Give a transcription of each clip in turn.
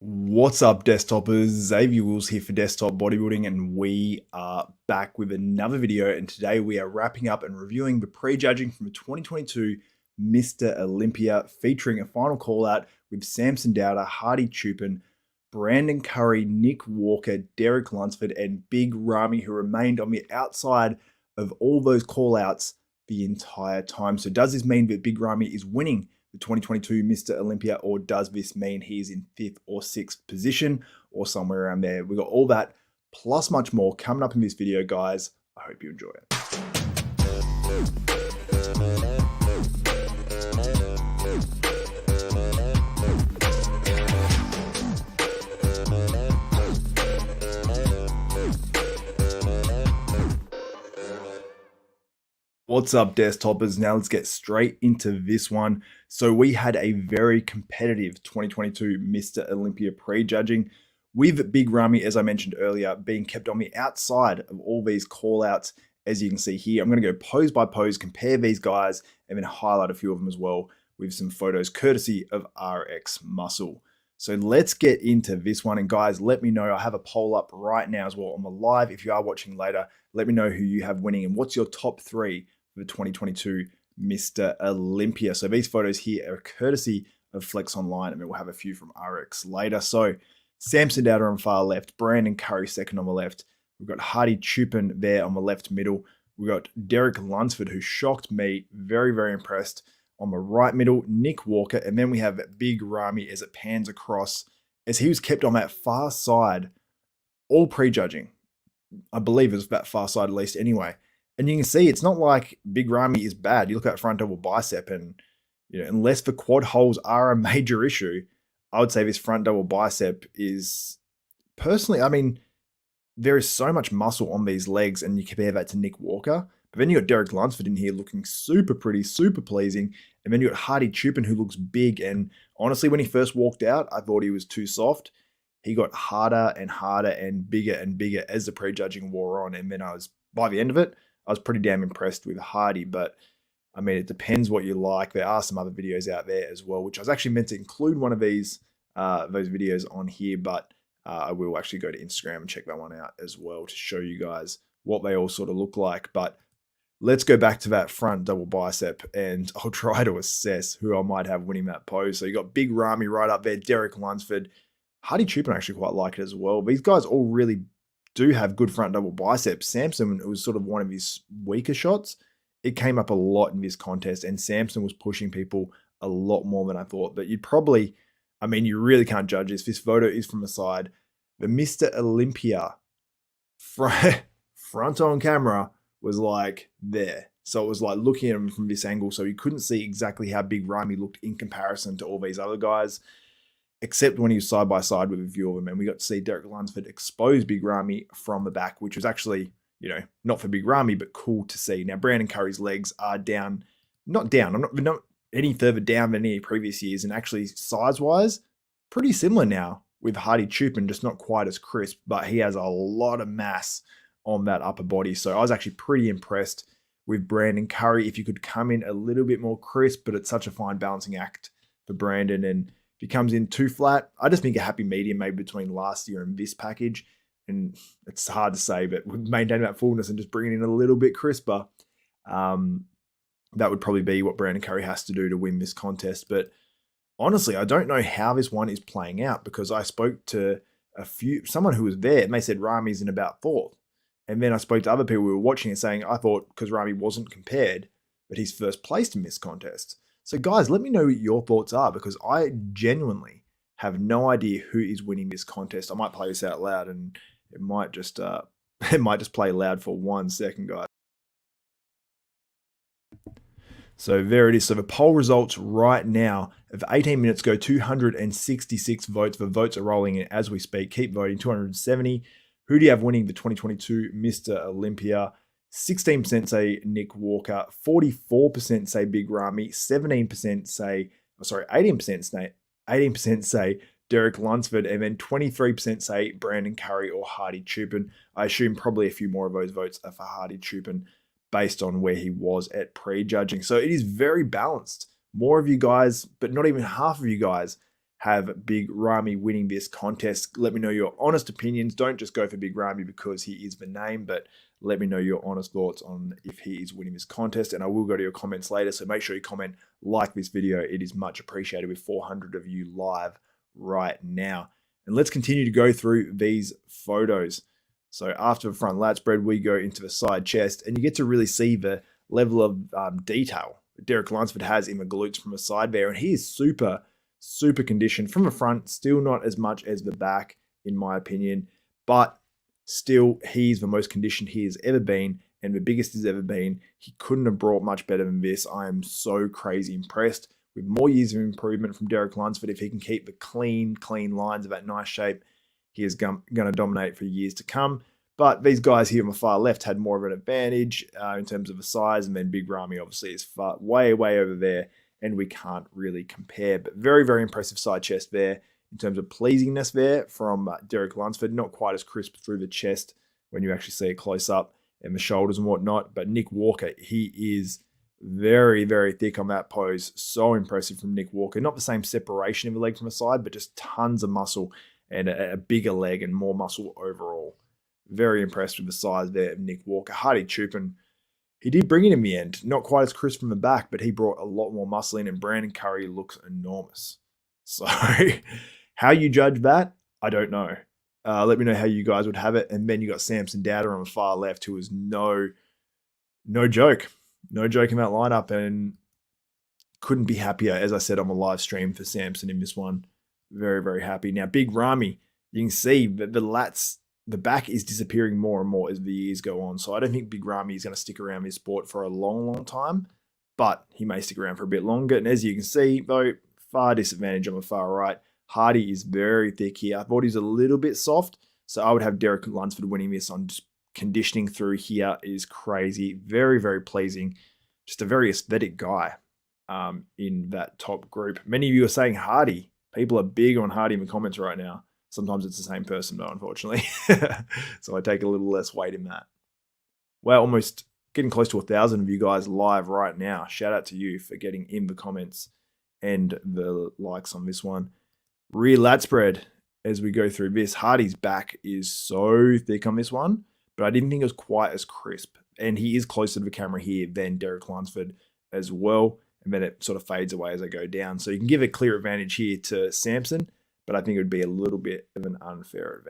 What's up, desktopers? Xavier Wills here for Desktop Bodybuilding, and we are back with another video. And today we are wrapping up and reviewing the prejudging from the 2022 Mr Olympia, featuring a final call out with Samson Dowder, Hadi Choopan, Brandon Curry, Nick Walker, Derek Lunsford, and Big Ramy, who remained on the outside of all those call outs the entire time. So does this mean that Big Ramy is winning the 2022 Mr Olympia, or does this mean he's in 5th or 6th position or somewhere around there? We got all that plus much more coming up in this video, guys. I hope you enjoy it. What's up, desktopers? Now let's get straight into this one. So we had a very competitive 2022 Mr Olympia prejudging with Big Ramy, as I mentioned earlier, being kept on the outside of all these call outs. As you can see here, I'm going to go pose by pose, compare these guys, and then highlight a few of them as well with some photos courtesy of RX Muscle. So let's get into this one. And guys, let me know. I have a poll up right now as well on the live. If you are watching later, let me know who you have winning and what's your top 3 for the 2022 Mr Olympia. So these photos here are courtesy of Flex Online, and then we'll have a few from RX later. So Samson Dowder on far left, Brandon Curry second on the left. We've got Hadi Choopan there on the left middle. We've got Derek Lunsford, who shocked me, very, very impressed, on the right middle, Nick Walker, and then we have Big Ramy as it pans across, as he was kept on that far side, all prejudging. I believe it was that far side at least anyway. And you can see it's not like Big Ramy is bad. You look at front double bicep, and unless the quad holes are a major issue, I would say this front double bicep is, personally, I mean, there is so much muscle on these legs, and you compare that to Nick Walker. But then you got Derek Lunsford in here looking super pretty, super pleasing. And then you got Hadi Choopan, who looks big. And honestly, when he first walked out, I thought he was too soft. He got harder and harder and bigger as the prejudging wore on. And then by the end of it, I was pretty damn impressed with Hadi. But I mean, it depends what you like. There are some other videos out there as well, which I was actually meant to include one of those videos on here, but I will actually go to Instagram and check that one out as well to show you guys what they all sort of look like. But let's go back to that front double bicep, and I'll try to assess who I might have winning that pose. So you got Big Ramy right up there, Derek Lunsford, Hadi Choopan. I actually quite like it as well. These guys all really do have good front double biceps. Samson, it was sort of one of his weaker shots. It came up a lot in this contest, and Samson was pushing people a lot more than I thought. But you'd probably, I mean, you really can't judge this. This photo is from the side. The Mr Olympia front on camera was like there. So it was like looking at him from this angle, so you couldn't see exactly how Big Ramy looked in comparison to all these other guys, except when he was side by side with a few of them. And we got to see Derek Lunsford expose Big Ramy from the back, which was actually, not for Big Ramy, but cool to see. Now, Brandon Curry's legs are down, not down, I'm not any further down than any previous years, and actually size-wise, pretty similar now with Hadi Choopan, just not quite as crisp, but he has a lot of mass on that upper body. So I was actually pretty impressed with Brandon Curry. If you could come in a little bit more crisp, but it's such a fine balancing act for Brandon. And if he comes in too flat, I just think a happy medium maybe between last year and this package. And it's hard to say, but maintaining that fullness and just bringing in a little bit crisper, that would probably be what Brandon Curry has to do to win this contest. But honestly, I don't know how this one is playing out, because I spoke to someone who was there, and they said Ramy's in about 4th. And then I spoke to other people who were watching it saying, I thought because Ramy wasn't compared, but he's first placed in this contest. So guys, let me know what your thoughts are, because I genuinely have no idea who is winning this contest. I might play this out loud, and it might just play loud for 1 second, guys. So there it is. So the poll results right now of 18 minutes ago, 266 votes. The votes are rolling in as we speak. Keep voting, 270. Who do you have winning the 2022 Mr Olympia? 16% say Nick Walker, 44% say Big Ramy, 18% say Derek Lunsford, and then 23% say Brandon Curry or Hadi Choopan. I assume probably a few more of those votes are for Hadi Choopan based on where he was at prejudging. So it is very balanced. More of you guys, but not even half of you guys, have Big Ramy winning this contest. Let me know your honest opinions. Don't just go for Big Ramy because he is the name, but let me know your honest thoughts on if he is winning this contest. And I will go to your comments later, so make sure you comment, like this video. It is much appreciated with 400 of you live right now. And let's continue to go through these photos. So after the front lat spread, we go into the side chest, and you get to really see the level of detail Derek Lunsford has in the glutes from the side there. And he is super conditioned from the front, still not as much as the back, in my opinion, but still he's the most conditioned he has ever been and the biggest he's ever been. He couldn't have brought much better than this. I am so crazy impressed with more years of improvement from Derek Lunsford. If he can keep the clean lines of that nice shape, he is going to dominate for years to come. But these guys here on the far left had more of an advantage in terms of the size, and then Big Ramy obviously is way over there, and we can't really compare. But very impressive side chest there in terms of pleasingness there from Derek Lunsford. Not quite as crisp through the chest when you actually see it close up, and the shoulders and whatnot. But Nick Walker, he is very thick on that pose. So impressive from Nick Walker. Not the same separation of the leg from the side, but just tons of muscle and a bigger leg and more muscle overall. Very impressed with the size there of Nick Walker. Hadi Choopan, he did bring it in the end. Not quite as crisp from the back, but he brought a lot more muscle in, and Brandon Curry looks enormous. So how you judge that, I don't know. Let me know how you guys would have it. And then you got Samson Dowder on the far left, who is no joke. No joke in that lineup, and couldn't be happier, as I said on the live stream, for Samson in this one. Very happy. Now, Big Ramy, you can see that the lats, the back is disappearing more and more as the years go on. So I don't think Big Ramy is going to stick around this sport for a long time, but he may stick around for a bit longer. And as you can see, though, far disadvantage on the far right. Hadi is very thick here. I thought he's a little bit soft, so I would have Derek Lunsford winning this on just conditioning through here is crazy. Very pleasing. Just a very aesthetic guy in that top group. Many of you are saying Hadi. People are big on Hadi in the comments right now. Sometimes it's the same person, though, unfortunately. So I take a little less weight in that. Well, almost getting close to 1,000 of you guys live right now. Shout out to you for getting in the comments and the likes on this one. Rear lat spread as we go through this. Hadi's back is so thick on this one, but I didn't think it was quite as crisp. And he is closer to the camera here than Derek Lunsford as well. And then it sort of fades away as I go down. So you can give a clear advantage here to Samson, but I think it would be a little bit of an unfair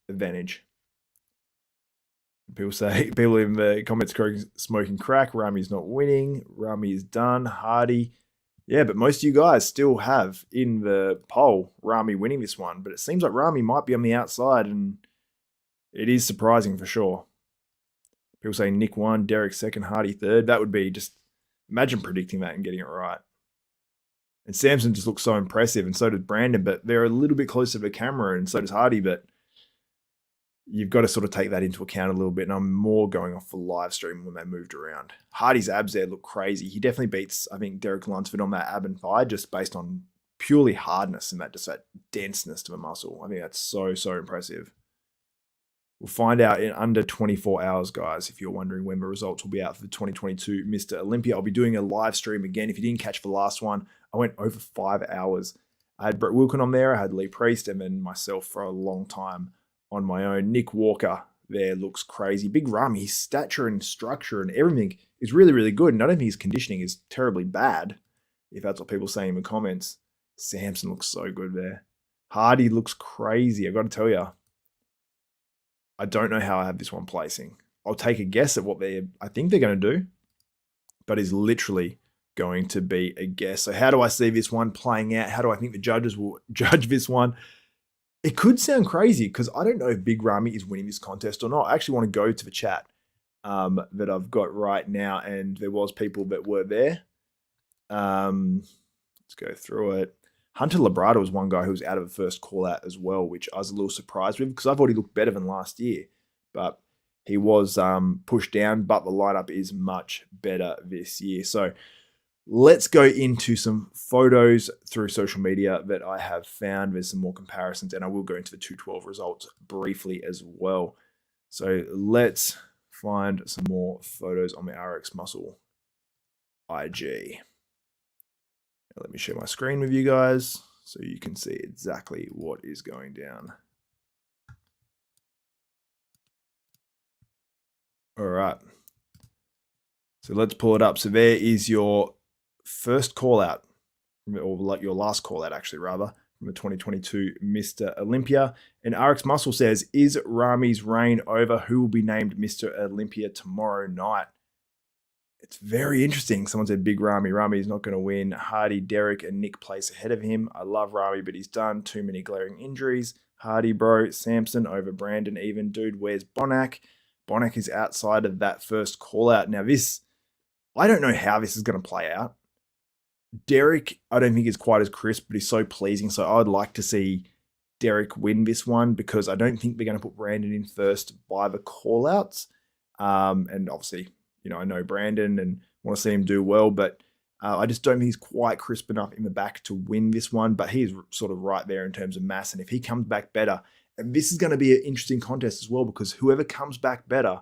advantage. People in the comments smoking crack. Ramy's not winning. Ramy is done. Hadi. Yeah, but most of you guys still have in the poll Ramy winning this one. But it seems like Ramy might be on the outside, and it is surprising for sure. People say Nick 1, Derek 2nd, Hadi 3rd. That would be just, imagine predicting that and getting it right. And Samson just looks so impressive, and so does Brandon, but they're a little bit closer to the camera, and so does Hadi, but you've got to sort of take that into account a little bit, and I'm more going off the live stream when they moved around. Hadi's abs there look crazy. He definitely beats, I think, Derek Lunsford on that ab and thigh, just based on purely hardness and that denseness to the muscle. I think that's so impressive. We'll find out in under 24 hours, guys, if you're wondering when the results will be out for the 2022 Mr. Olympia. I'll be doing a live stream again. If you didn't catch the last one, I went over 5 hours. I had Brett Wilkin on there, I had Lee Priest, and then myself for a long time on my own. Nick Walker there looks crazy. Big Ramy, his stature and structure and everything is really good. And I don't think his conditioning is terribly bad, if that's what people say in the comments. Samson looks so good there. Hadi looks crazy, I got to tell you. I don't know how I have this one placing. I'll take a guess at what I think they're going to do, but is literally going to be a guess. So how do I see this one playing out? How do I think the judges will judge this one? It could sound crazy because I don't know if Big Ramy is winning this contest or not. I actually want to go to the chat that I've got right now, and there was people that were there. Let's go through it. Hunter Labrada was one guy who was out of the first call out as well, which I was a little surprised with because I thought he looked better than last year, but he was pushed down, but the lineup is much better this year. So let's go into some photos through social media that I have found. There's some more comparisons, and I will go into the 212 results briefly as well. So let's find some more photos on the RX Muscle IG. Let me share my screen with you guys so you can see exactly what is going down. All right. So let's pull it up. So there is your first call out, or like your last call out, actually, rather, from the 2022 Mr. Olympia. And RX Muscle says, is Ramy's reign over? Who will be named Mr. Olympia tomorrow night? It's very interesting. Someone said Big Ramy. Ramy is not going to win. Hadi, Derek, and Nick place ahead of him. I love Ramy, but he's done. Too many glaring injuries. Hadi, bro. Samson over Brandon even. Dude, where's Bonak? Bonak is outside of that first call out. Now this, I don't know how this is going to play out. Derek, I don't think is quite as crisp, but he's so pleasing. So I would like to see Derek win this one because I don't think they're going to put Brandon in first by the call outs. And obviously, you know, I know Brandon and want to see him do well, but I just don't think he's quite crisp enough in the back to win this one. But he is sort of right there in terms of mass. And if he comes back better, and this is going to be an interesting contest as well, because whoever comes back better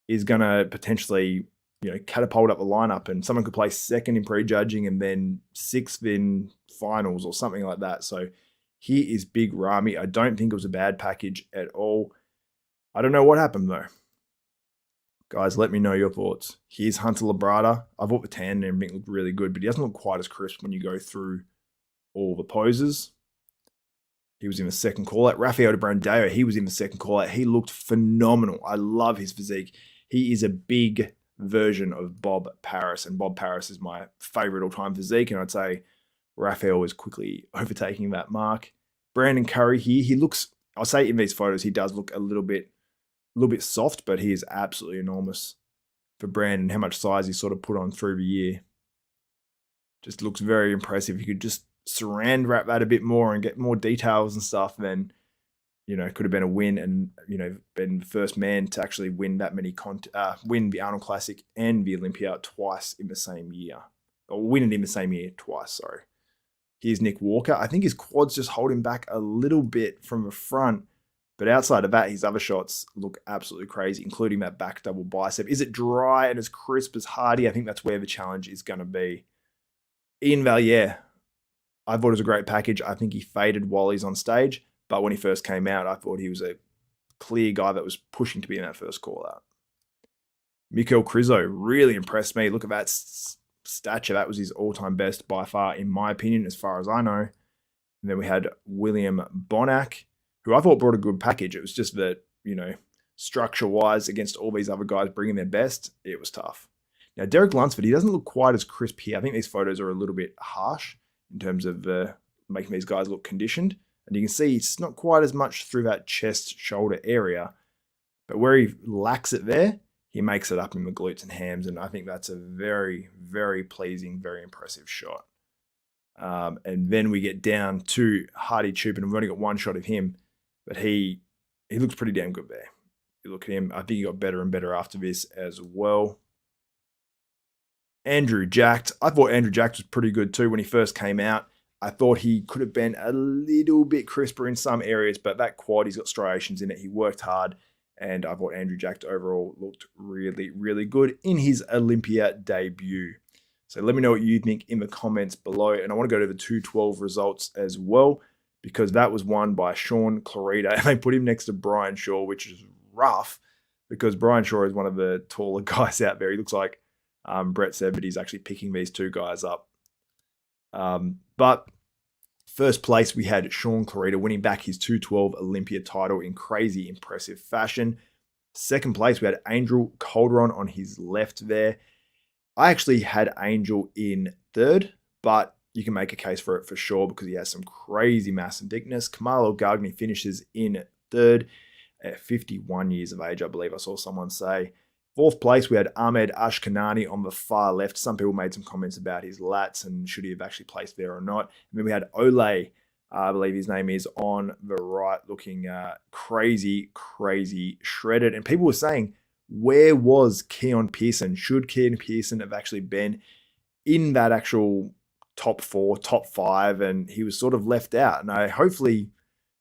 is going to potentially, you know, catapult up the lineup, and someone could place second in prejudging and then sixth in finals or something like that. So he is Big Ramy. I don't think it was a bad package at all. I don't know what happened though. Guys, let me know your thoughts. Here's Hunter Labrada. I thought the tan and everything looked really good, but he doesn't look quite as crisp when you go through all the poses. He was in the second call-out. Rafael de Brandao, he was in the second call-out. He looked phenomenal. I love his physique. He is a big version of Bob Paris, and Bob Paris is my favorite all-time physique, and I'd say Rafael is quickly overtaking that mark. Brandon Curry here, he looks, I'll say in these photos, he does look a little bit soft, but he is absolutely enormous for Brandon. How much size he sort of put on through the year. Just looks very impressive. You could just saran wrap that a bit more and get more details and stuff, then, you know, it could have been a win and, you know, been the first man to actually win that many, win the Arnold Classic and the Olympia twice in the same year. Or win it in the same year twice, sorry. Here's Nick Walker. I think his quads just hold him back a little bit from the front. But outside of that, his other shots look absolutely crazy, including that back double bicep. Is it dry and as crisp as Hadi? I think that's where the challenge is going to be. Ian Valier, I thought it was a great package. I think he faded while he's on stage. But when he first came out, I thought he was a clear guy that was pushing to be in that first call out. Mikel Krizo really impressed me. Look at that stature. That was his all-time best by far, in my opinion, as far as I know. And then we had William Bonak, who I thought brought a good package. It was just that, you know, structure-wise, against all these other guys bringing their best, it was tough. Now, Derek Lunsford, he doesn't look quite as crisp here. I think these photos are a little bit harsh in terms of making these guys look conditioned. And you can see it's not quite as much through that chest, shoulder area. But where he lacks it there, he makes it up in the glutes and hams. And I think that's a very, very pleasing, very impressive shot. And then we get down to Hadi Choopan, and we've only got one shot of him. But he looks pretty damn good there. You look at him. I think he got better and better after this as well. Andrew Jacked. I thought Andrew Jacked was pretty good too when he first came out. I thought he could have been a little bit crisper in some areas, but that quad, he's got striations in it. He worked hard, and I thought Andrew Jacked overall looked really, really good in his Olympia debut. So let me know what you think in the comments below. And I want to go to the 212 results as well, because that was won by sShaun, Clarida, and they put him next to Brian Shaw, which is rough because Brian Shaw is one of the taller guys out there. He looks like Brett said, but he's actually picking these two guys up. But first place, we had sShaun Clarida winning back his 212 Olympia title in crazy impressive fashion. Second place, we had Angel Calderon on his left there. I actually had Angel in third, but you can make a case for it for sure because he has some crazy mass and thickness. Kamalo Gagni finishes in third at 51 years of age, I believe I saw someone say. Fourth place, we had Ahmed Ashkanani on the far left. Some people made some comments about his lats and should he have actually placed there or not. And then we had Ole, I believe his name is, on the right, looking crazy, crazy shredded. And people were saying, where was Keon Pearson? Should Keon Pearson have actually been in that actual top 4, top 5? And he was sort of left out. And hopefully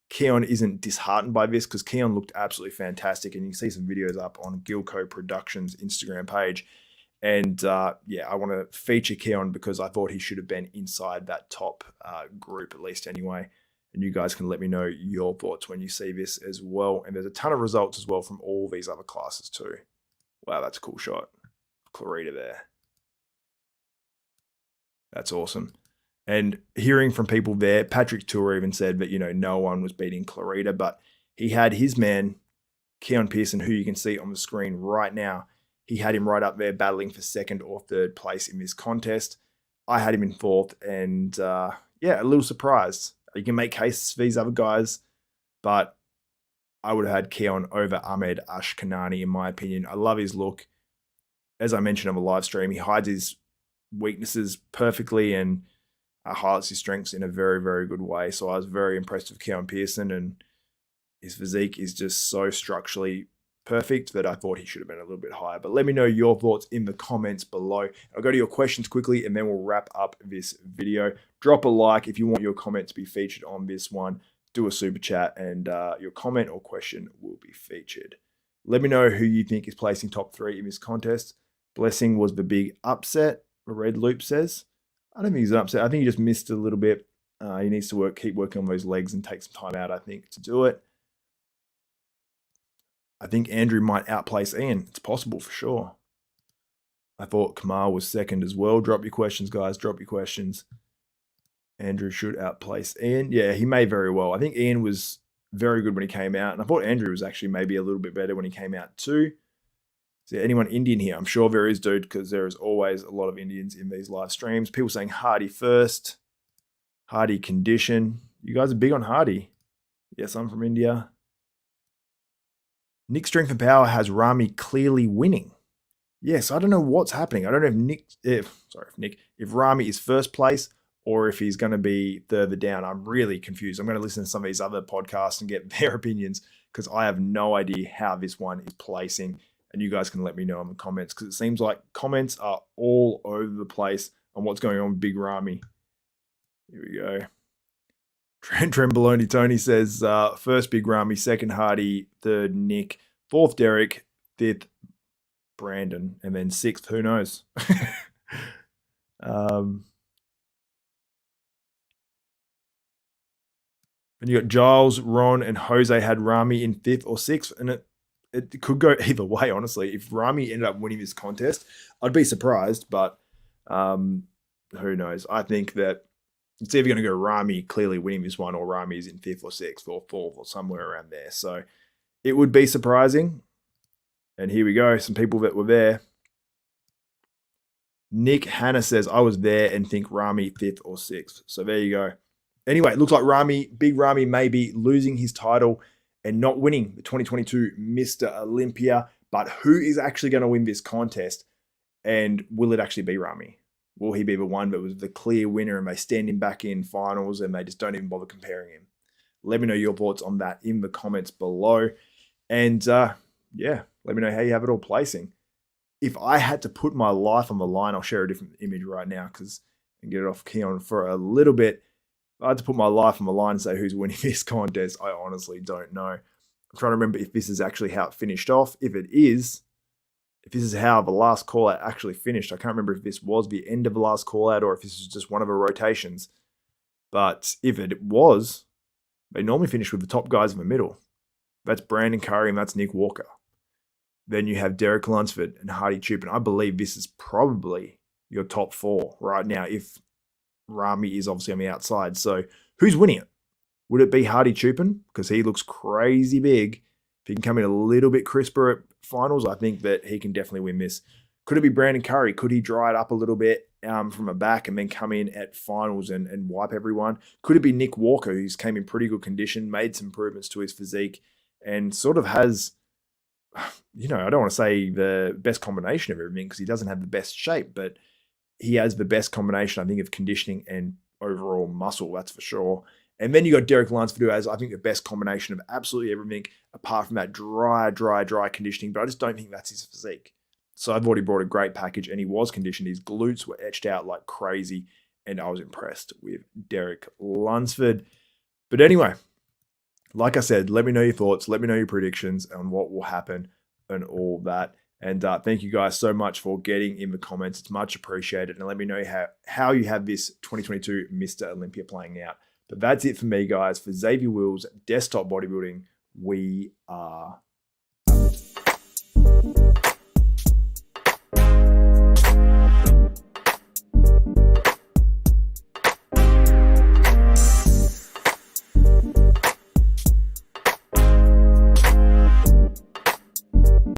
Keon isn't disheartened by this, because Keon looked absolutely fantastic. And you can see some videos up on Gilco Productions Instagram page. And yeah, I want to feature Keon because I thought he should have been inside that top group, at least anyway. And you guys can let me know your thoughts when you see this as well. And there's a ton of results as well from all these other classes too. Wow, that's a cool shot. Clarida there. That's awesome. And hearing from people there, Patrick Tour even said that, no one was beating Clarida, but he had his man, Keon Pearson, who you can see on the screen right now. He had him right up there battling for second or third place in this contest. I had him in fourth, and yeah, a little surprised. You can make cases for these other guys, but I would have had Keon over Ahmed Ashkanani, in my opinion. I love his look. As I mentioned on the live stream, he hides his weaknesses perfectly and highlights his strengths in a very, very good way. So I was very impressed with Keon Pearson, and his physique is just so structurally perfect that I thought he should have been a little bit higher. But let me know your thoughts in the comments below. I'll go to your questions quickly and then we'll wrap up this video. Drop a like if you want your comment to be featured on this one. Do a super chat and your comment or question will be featured. Let me know who you think is placing top 3 in this contest. Blessing was the big upset, the red loop says. I don't think he's an upset. I think he just missed a little bit. He needs to keep working on those legs and take some time out, I think, to do it. I think Andrew might outplace Ian. It's possible for sure. I thought Kamal was second as well. Drop your questions, guys. Drop your questions. Andrew should outplace Ian. Yeah, he may very well. I think Ian was very good when he came out, and I thought Andrew was actually maybe a little bit better when he came out too. Is there anyone Indian here? I'm sure there is, dude, because there is always a lot of Indians in these live streams. People saying Hadi first. Hadi condition. You guys are big on Hadi. Yes, I'm from India. Nick Strength and Power has Ramy clearly winning. Yes, I don't know what's happening. I don't know if Ramy is first place or if he's going to be further down. I'm really confused. I'm going to listen to some of these other podcasts and get their opinions because I have no idea how this one is placing. And you guys can let me know in the comments because it seems like comments are all over the place on what's going on with Big Ramy. Here we go. Tremboloni Tony says, first Big Ramy, second Hadi, third Nick, fourth Derek, fifth Brandon, and then sixth, who knows? And you got Giles, Ron, and Jose had Ramy in fifth or sixth, and it could go either way, honestly. If Ramy ended up winning this contest, I'd be surprised, but who knows? I think that it's either going to go Ramy clearly winning this one or Ramy's in fifth or sixth or fourth or somewhere around there. So it would be surprising. And here we go. Some people that were there. Nick Hanna says, I was there and think Ramy fifth or sixth. So there you go. Anyway, it looks like Big Ramy may be losing his title and not winning the 2022 Mr. Olympia. But who is actually going to win this contest? And will it actually be Ramy? Will he be the one that was the clear winner and they stand him back in finals and they just don't even bother comparing him? Let me know your thoughts on that in the comments below. And yeah, let me know how you have it all placing. If I had to put my life on the line, I'll share a different image right now and get it off Keon for a little bit. If I had to put my life on the line and say who's winning this contest, I honestly don't know. I'm trying to remember if this is actually how it finished off. If it is, if this is how the last call out actually finished, I can't remember if this was the end of the last call out or if this is just one of the rotations. But if it was, they normally finish with the top guys in the middle. That's Brandon Curry and that's Nick Walker. Then you have Derek Lunsford and Hadi Choopan. I believe this is probably your top 4 right now if Ramy is obviously on the outside. So who's winning it? Would it be Hadi Choopan? Because he looks crazy big. If he can come in a little bit crisper at finals, I think that he can definitely win this. Could it be Brandon Curry? Could he dry it up a little bit from a back and then come in at finals and wipe everyone? Could it be Nick Walker, who's came in pretty good condition, made some improvements to his physique, and sort of has, I don't want to say the best combination of everything because he doesn't have the best shape, but he has the best combination, I think, of conditioning and overall muscle, that's for sure. And then you got Derek Lunsford, who has, I think, the best combination of absolutely everything apart from that dry conditioning, but I just don't think that's his physique. So I've already brought a great package and he was conditioned. His glutes were etched out like crazy and I was impressed with Derek Lunsford. But anyway, like I said, let me know your thoughts. Let me know your predictions on what will happen and all that. And thank you guys so much for getting in the comments. It's much appreciated. And let me know how you have this 2022 Mr. Olympia playing out. But that's it for me, guys. For Xavier Wills, Desktop Bodybuilding, we are